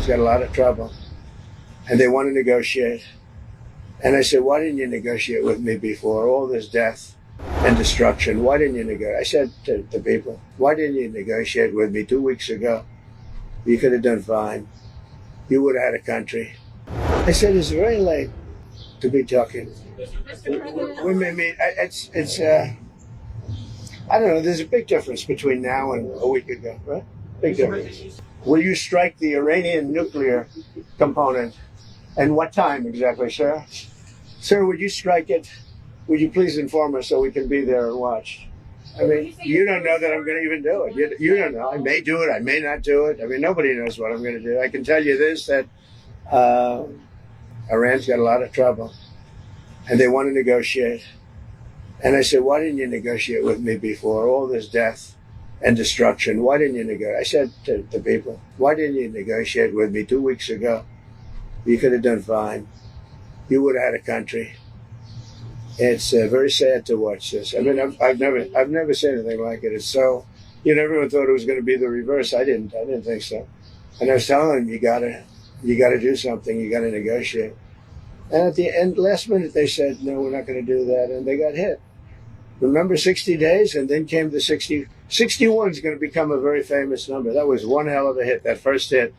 Iran's got a lot of trouble, and they want to negotiate. And I said, why didn't you negotiate with me before? All this death and destruction. Why didn't you negotiate? I said to the people, why didn't you negotiate with me 2 weeks ago? You could have done fine. You would have had a country. I said, it's very late to be talking. We may meet. I don't know. There's a big difference between now and a week ago, right? Big difference. Will you strike the Iranian nuclear component? And what time exactly, sir? Sir, would you strike it? Would you please inform us so we can be there and watch? I mean, you don't know that I'm going to even do it. You don't know. I may do it. I may not do it. I mean, nobody knows what I'm going to do. I can tell you this, that Iran's got a lot of trouble, and they want to negotiate. And I said, why didn't you negotiate with me before? All this death and destruction. Why didn't you negotiate? I said to the people, why didn't you negotiate with me 2 weeks ago? You could have done fine. You would have had a country. It's very sad to watch this. I mean, I've never seen anything like it. It's so, everyone thought it was going to be the reverse. I didn't think so. And I was telling them, you gotta do something. You gotta negotiate. And at the end, last minute, they said, no, we're not going to do that. And they got hit. Remember 60 days? And then came the 60. 61 is going to become a very famous number. That was one hell of a hit. That first hit,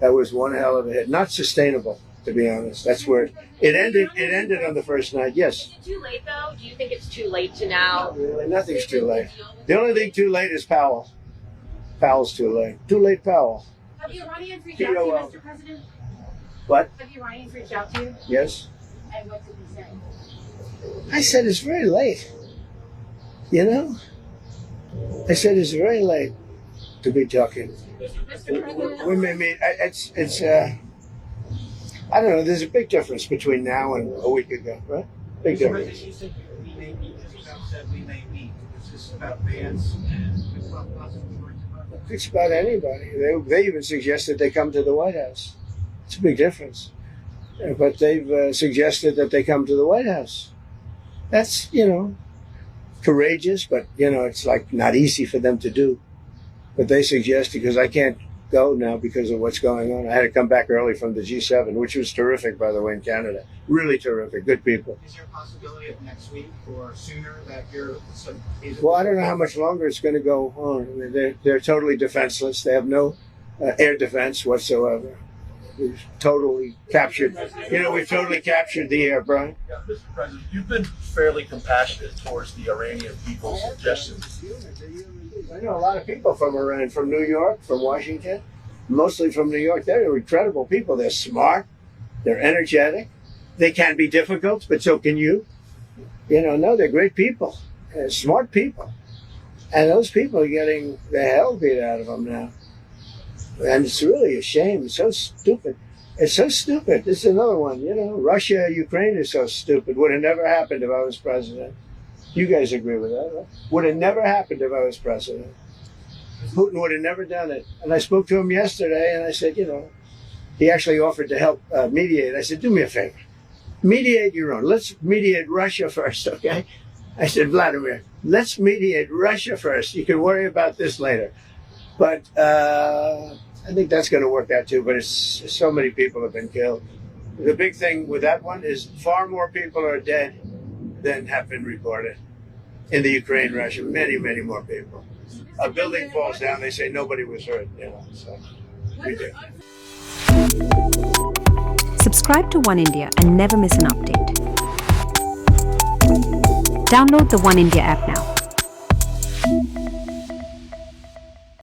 that was one hell of a hit. Not sustainable, to be honest. That's where it ended. It ended on the first night. Yes. Is it too late, though? Do you think it's too late to now? Not really. Nothing's too late. The only thing too late is Powell. Powell's too late. Too late, Powell. Have the Iranians reached out to you, Mr. President? What? Have the Iranians reached out to you? Yes. And what did he say? I said, it's very late. I said, it's very late to be talking. We may meet. I don't know. There's a big difference between now and a week ago, right? Big difference. You said we may meet. Said we may meet. Is this about Vance and It's about anybody. They even suggested they come to the White House. It's a big difference. But they've suggested that they come to the White House. That's, courageous, but, it's like not easy for them to do. But they suggest, because I can't go now because of what's going on. I had to come back early from the G7, which was terrific, by the way, in Canada. Really terrific. Good people. Is there a possibility of next week or sooner that you're... Well, I don't know how much longer it's going to go on. I mean, they're totally defenseless. They have no air defense whatsoever. We've totally captured, we've totally captured the air, Brian. Yeah, Mr. President, you've been fairly compassionate towards the Iranian people's suggestions. I know a lot of people from Iran, from New York, from Washington, mostly from New York. They're incredible people. They're smart. They're energetic. They can be difficult, but so can you. No, they're great people. They're smart people. And those people are getting the hell beat out of them now. And it's really a shame. It's so stupid. It's so stupid. This is another one, Russia, Ukraine is so stupid. Would have never happened if I was president. You guys agree with that, right? Would have never happened if I was president. Putin would have never done it. And I spoke to him yesterday, and I said, he actually offered to help mediate. I said, do me a favor. Mediate your own. Let's mediate Russia first, okay? I said, Vladimir, let's mediate Russia first. You can worry about this later. But I think that's going to work out too, but so many people have been killed. The big thing with that one is far more people are dead than have been reported in the Ukraine, Russia. Many, many more people. A building falls down, they say nobody was hurt, so we do. Subscribe to One India and never miss an update. Download the One India app now.